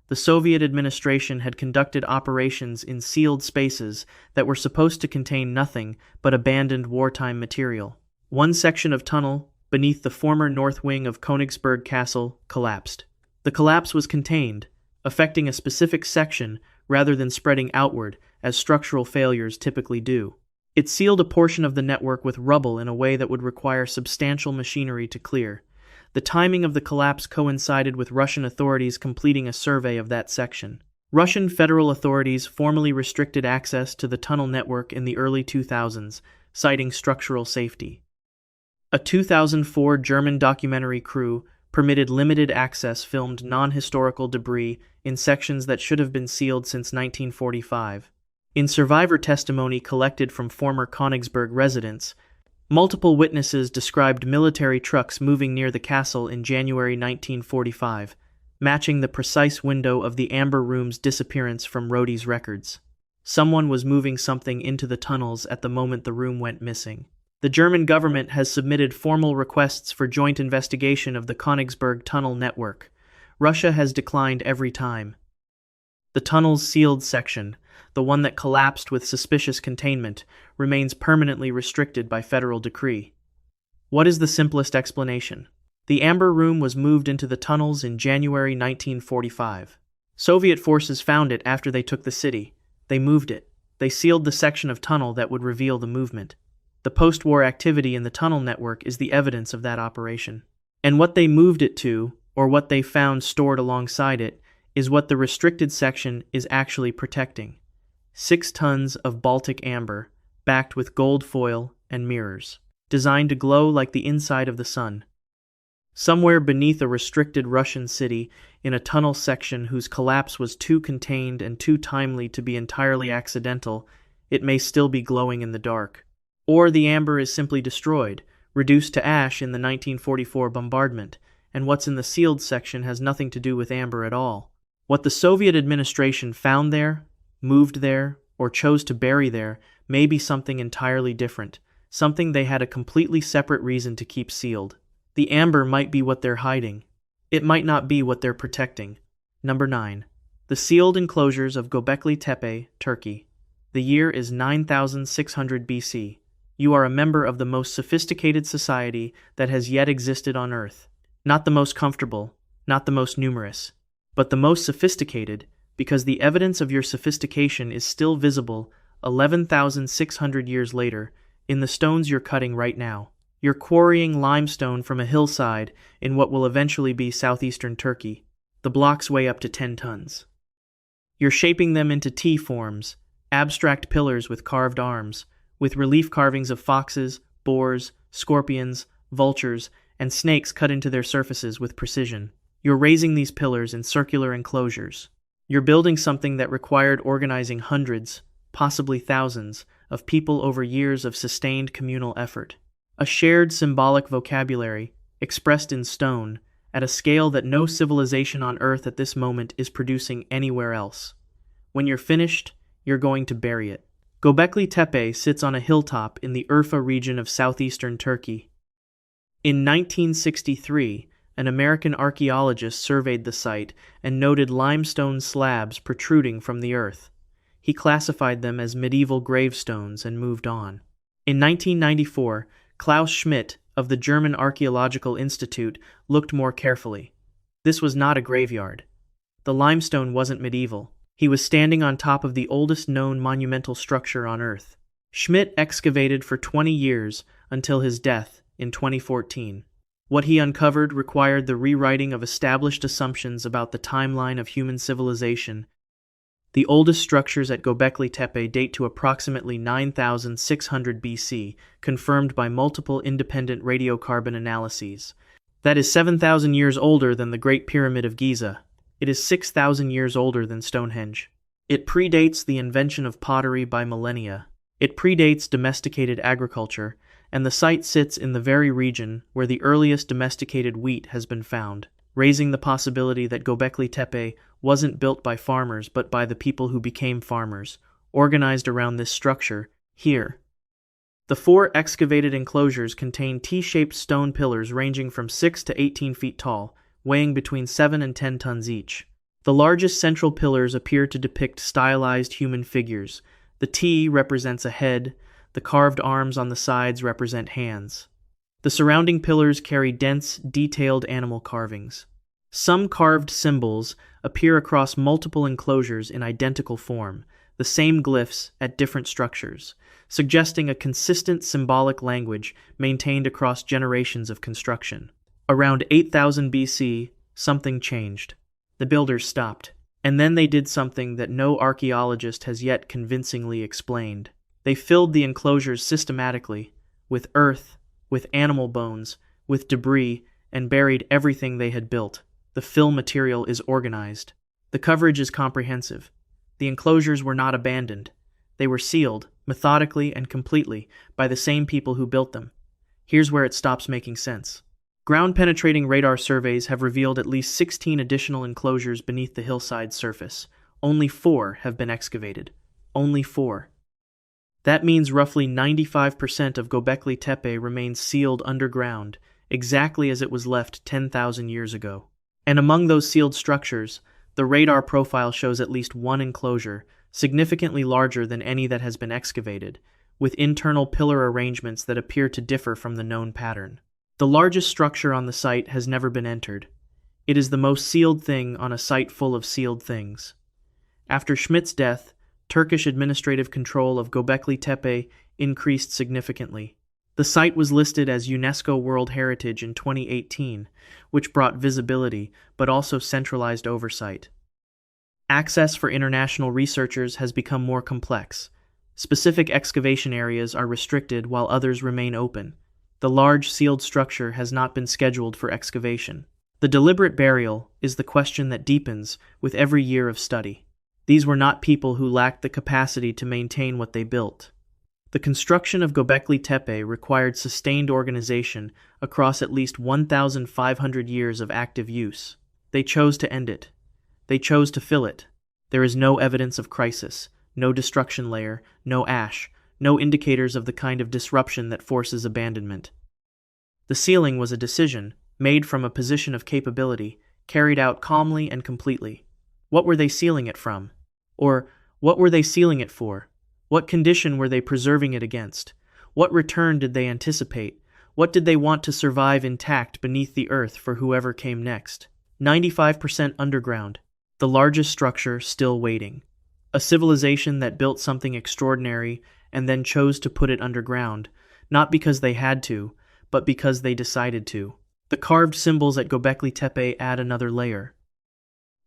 The Soviet administration had conducted operations in sealed spaces that were supposed to contain nothing but abandoned wartime material. One section of tunnel, beneath the former north wing of Konigsberg Castle, collapsed. The collapse was contained, affecting a specific section rather than spreading outward, as structural failures typically do. It sealed a portion of the network with rubble in a way that would require substantial machinery to clear. The timing of the collapse coincided with Russian authorities completing a survey of that section. Russian federal authorities formally restricted access to the tunnel network in the early 2000s, citing structural safety. A 2004 German documentary crew permitted limited access filmed non-historical debris in sections that should have been sealed since 1945. In survivor testimony collected from former Konigsberg residents, multiple witnesses described military trucks moving near the castle in January 1945, matching the precise window of the Amber Room's disappearance from Rohde's records. Someone was moving something into the tunnels at the moment the room went missing. The German government has submitted formal requests for joint investigation of the Konigsberg tunnel network. Russia has declined every time. The tunnel's sealed section, the one that collapsed with suspicious containment, remains permanently restricted by federal decree. What is the simplest explanation? The Amber Room was moved into the tunnels in January 1945. Soviet forces found it after they took the city. They moved it. They sealed the section of tunnel that would reveal the movement. The post-war activity in the tunnel network is the evidence of that operation. And what they moved it to, or what they found stored alongside it, is what the restricted section is actually protecting. 6 tons of Baltic amber, backed with gold foil and mirrors, designed to glow like the inside of the sun. Somewhere beneath a restricted Russian city, in a tunnel section whose collapse was too contained and too timely to be entirely accidental, it may still be glowing in the dark. Or the amber is simply destroyed, reduced to ash in the 1944 bombardment, and what's in the sealed section has nothing to do with amber at all. What the Soviet administration found there, moved there, or chose to bury there may be something entirely different, something they had a completely separate reason to keep sealed. The amber might be what they're hiding. It might not be what they're protecting. Number 9. The sealed enclosures of Gobekli Tepe, Turkey. The year is 9600 BC. You are a member of the most sophisticated society that has yet existed on Earth. Not the most comfortable, not the most numerous, but the most sophisticated, because the evidence of your sophistication is still visible 11,600 years later in the stones you're cutting right now. You're quarrying limestone from a hillside in what will eventually be southeastern Turkey. The blocks weigh up to 10 tons. You're shaping them into T-forms, abstract pillars with carved arms, with relief carvings of foxes, boars, scorpions, vultures, and snakes cut into their surfaces with precision. You're raising these pillars in circular enclosures. You're building something that required organizing hundreds, possibly thousands, of people over years of sustained communal effort. A shared symbolic vocabulary, expressed in stone, at a scale that no civilization on Earth at this moment is producing anywhere else. When you're finished, you're going to bury it. Gobekli Tepe sits on a hilltop in the Urfa region of southeastern Turkey. In 1963, an American archaeologist surveyed the site and noted limestone slabs protruding from the earth. He classified them as medieval gravestones and moved on. In 1994, Klaus Schmidt of the German Archaeological Institute looked more carefully. This was not a graveyard. The limestone wasn't medieval. He was standing on top of the oldest known monumental structure on Earth. Schmidt excavated for 20 years until his death in 2014. What he uncovered required the rewriting of established assumptions about the timeline of human civilization. The oldest structures at Gobekli Tepe date to approximately 9,600 BC, confirmed by multiple independent radiocarbon analyses. That is 7,000 years older than the Great Pyramid of Giza. It is 6,000 years older than Stonehenge. It predates the invention of pottery by millennia. It predates domesticated agriculture, and the site sits in the very region where the earliest domesticated wheat has been found, raising the possibility that Gobekli Tepe wasn't built by farmers but by the people who became farmers, organized around this structure, here. The 4 excavated enclosures contain T-shaped stone pillars ranging from 6 to 18 feet tall, weighing between 7 and 10 tons each. The largest central pillars appear to depict stylized human figures. The T represents a head, the carved arms on the sides represent hands. The surrounding pillars carry dense, detailed animal carvings. Some carved symbols appear across multiple enclosures in identical form, the same glyphs at different structures, suggesting a consistent symbolic language maintained across generations of construction. Around 8000 BC, something changed. The builders stopped, and then they did something that no archaeologist has yet convincingly explained. They filled the enclosures systematically, with earth, with animal bones, with debris, and buried everything they had built. The fill material is organized. The coverage is comprehensive. The enclosures were not abandoned. They were sealed, methodically and completely, by the same people who built them. Here's where it stops making sense. Ground-penetrating radar surveys have revealed at least 16 additional enclosures beneath the hillside surface. Only 4 have been excavated. Only 4. That means roughly 95% of Gobekli Tepe remains sealed underground, exactly as it was left 10,000 years ago. And among those sealed structures, the radar profile shows at least 1 enclosure, significantly larger than any that has been excavated, with internal pillar arrangements that appear to differ from the known pattern. The largest structure on the site has never been entered. It is the most sealed thing on a site full of sealed things. After Schmidt's death, Turkish administrative control of Gobekli Tepe increased significantly. The site was listed as UNESCO World Heritage in 2018, which brought visibility but also centralized oversight. Access for international researchers has become more complex. Specific excavation areas are restricted while others remain open. The large sealed structure has not been scheduled for excavation. The deliberate burial is the question that deepens with every year of study. These were not people who lacked the capacity to maintain what they built. The construction of Gobekli Tepe required sustained organization across at least 1,500 years of active use. They chose to end it. They chose to fill it. There is no evidence of crisis, no destruction layer, no ash, no indicators of the kind of disruption that forces abandonment. The sealing was a decision, made from a position of capability, carried out calmly and completely. What were they sealing it from? Or, what were they sealing it for? What condition were they preserving it against? What return did they anticipate? What did they want to survive intact beneath the earth for whoever came next? 95% underground, the largest structure still waiting. A civilization that built something extraordinary and then chose to put it underground, not because they had to, but because they decided to. The carved symbols at Gobekli Tepe add another layer.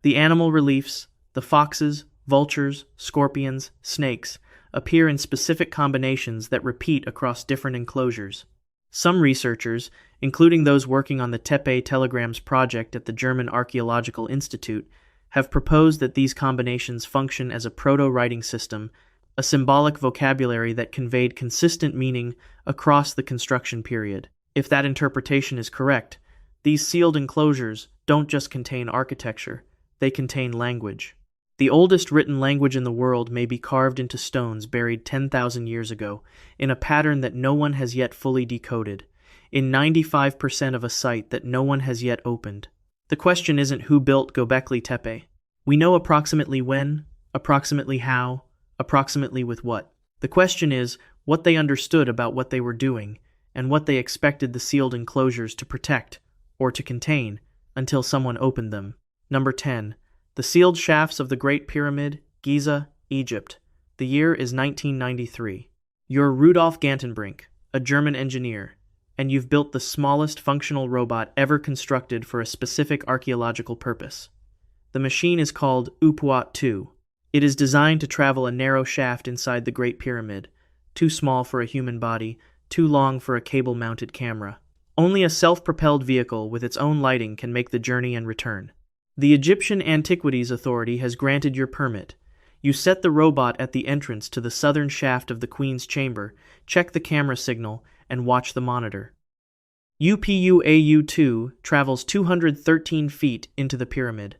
The animal reliefs, the foxes, vultures, scorpions, snakes, appear in specific combinations that repeat across different enclosures. Some researchers, including those working on the Tepe telegrams project at the German Archaeological Institute, have proposed that these combinations function as a proto-writing system, a symbolic vocabulary that conveyed consistent meaning across the construction period. If that interpretation is correct, these sealed enclosures don't just contain architecture, they contain language. The oldest written language in the world may be carved into stones buried 10,000 years ago, in a pattern that no one has yet fully decoded, in 95% of a site that no one has yet opened. The question isn't who built Gobekli Tepe. We know approximately when, approximately how, approximately with what. The question is what they understood about what they were doing, and what they expected the sealed enclosures to protect, or to contain, until someone opened them. Number 10. The sealed shafts of the Great Pyramid, Giza, Egypt. The year is 1993. You're Rudolf Gantenbrink, a German engineer, and you've built the smallest functional robot ever constructed for a specific archaeological purpose. The machine is called Upuat 2. It is designed to travel a narrow shaft inside the Great Pyramid, too small for a human body, too long for a cable-mounted camera. Only a self-propelled vehicle with its own lighting can make the journey and return. The Egyptian Antiquities Authority has granted your permit. You set the robot at the entrance to the southern shaft of the Queen's Chamber, check the camera signal, and watch the monitor. UPU-AU-2 travels 213 feet into the pyramid.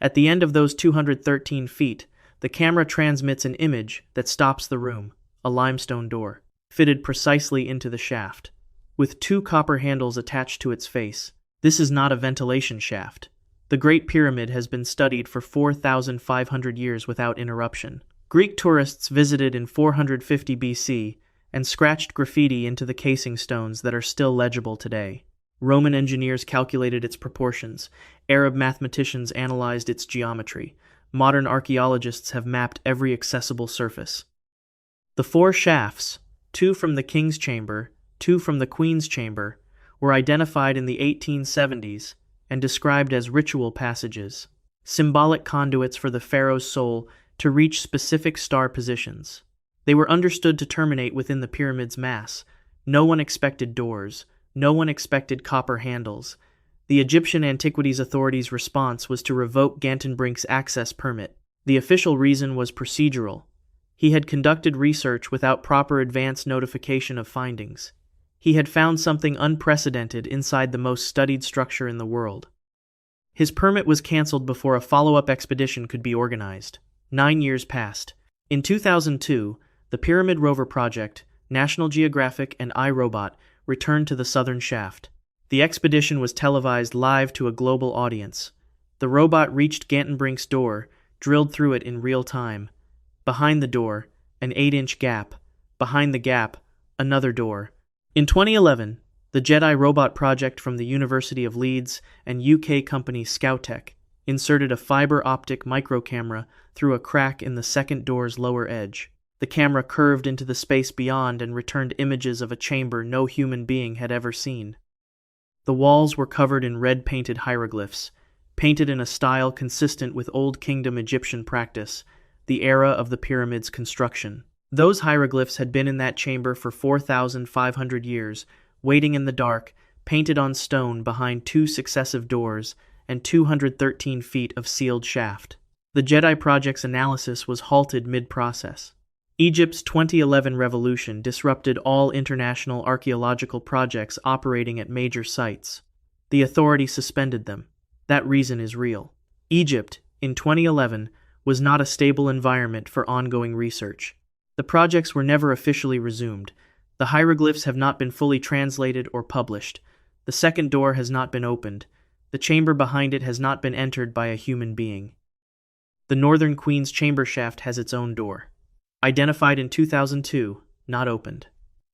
At the end of those 213 feet, the camera transmits an image that stops the room, a limestone door, fitted precisely into the shaft, with 2 copper handles attached to its face. This is not a ventilation shaft. The Great Pyramid has been studied for 4,500 years without interruption. Greek tourists visited in 450 BC and scratched graffiti into the casing stones that are still legible today. Roman engineers calculated its proportions. Arab mathematicians analyzed its geometry. Modern archaeologists have mapped every accessible surface. The 4 shafts, 2 from the King's Chamber, 2 from the Queen's Chamber, were identified in the 1870s and described as ritual passages, symbolic conduits for the pharaoh's soul to reach specific star positions. They were understood to terminate within the pyramid's mass. No one expected doors. No one expected copper handles. The Egyptian Antiquities Authority's response was to revoke Gantenbrink's access permit. The official reason was procedural. He had conducted research without proper advance notification of findings. He had found something unprecedented inside the most studied structure in the world. His permit was cancelled before a follow-up expedition could be organized. 9 years passed. In 2002, the Pyramid Rover Project, National Geographic, and iRobot returned to the southern shaft. The expedition was televised live to a global audience. The robot reached Gantenbrink's door, drilled through it in real time. Behind the door, an 8-inch gap. Behind the gap, another door. In 2011, the Jedi Robot Project from the University of Leeds and UK company Scoutech inserted a fiber optic microcamera through a crack in the second door's lower edge. The camera curved into the space beyond and returned images of a chamber no human being had ever seen. The walls were covered in red-painted hieroglyphs, painted in a style consistent with Old Kingdom Egyptian practice, the era of the pyramid's construction. Those hieroglyphs had been in that chamber for 4,500 years, waiting in the dark, painted on stone behind 2 successive doors and 213 feet of sealed shaft. The Jedi Project's analysis was halted mid-process. Egypt's 2011 revolution disrupted all international archaeological projects operating at major sites. The authority suspended them. That reason is real. Egypt, in 2011, was not a stable environment for ongoing research. The projects were never officially resumed. The hieroglyphs have not been fully translated or published. The second door has not been opened. The chamber behind it has not been entered by a human being. The Northern Queen's Chamber shaft has its own door. Identified in 2002, not opened.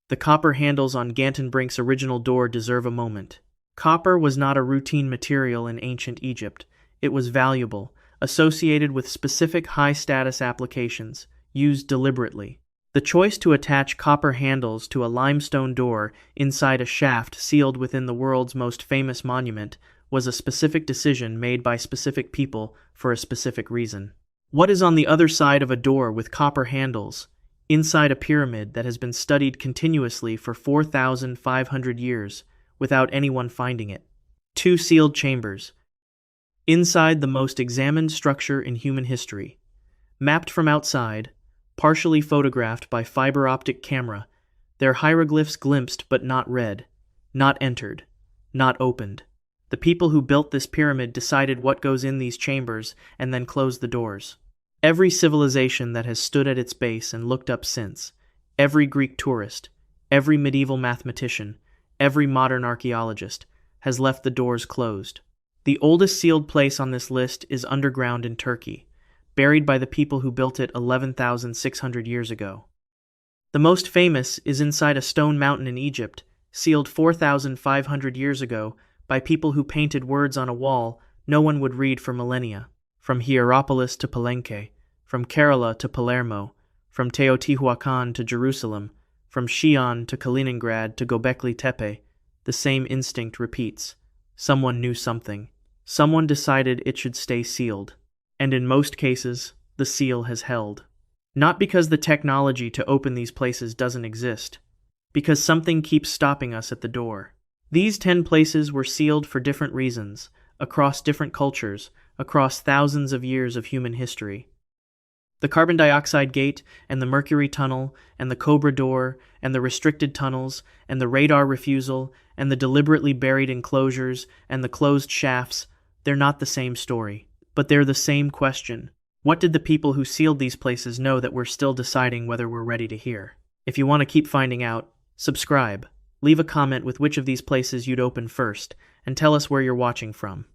The copper handles on Gantenbrink's original door deserve a moment. Copper was not a routine material in ancient Egypt. It was valuable, associated with specific high-status applications, used deliberately. The choice to attach copper handles to a limestone door inside a shaft sealed within the world's most famous monument was a specific decision made by specific people for a specific reason. What is on the other side of a door with copper handles? inside a pyramid that has been studied continuously for 4,500 years without anyone finding it. 2 sealed chambers. Inside the most examined structure in human history. Mapped from outside, partially photographed by fiber optic camera, their hieroglyphs glimpsed but not read, not entered, not opened. The people who built this pyramid decided what goes in these chambers and then closed the doors. Every civilization that has stood at its base and looked up since, every Greek tourist, every medieval mathematician, every modern archaeologist, has left the doors closed. The oldest sealed place on this list is underground in Turkey, buried by the people who built it 11,600 years ago. The most famous is inside a stone mountain in Egypt, sealed 4,500 years ago by people who painted words on a wall no one would read for millennia. From Hierapolis to Palenque, from Kerala to Palermo, from Teotihuacan to Jerusalem, from Xi'an to Kaliningrad to Gobekli Tepe, the same instinct repeats. Someone knew something. Someone decided it should stay sealed. And in most cases, the seal has held. Not because the technology to open these places doesn't exist, because something keeps stopping us at the door. These 10 places were sealed for different reasons, across different cultures, across thousands of years of human history. The carbon dioxide gate, and the mercury tunnel, and the cobra door, and the restricted tunnels, and the radar refusal, and the deliberately buried enclosures, and the closed shafts, they're not the same story. But they're the same question. What did the people who sealed these places know that we're still deciding whether we're ready to hear? If you want to keep finding out, subscribe, leave a comment with which of these places you'd open first, and tell us where you're watching from.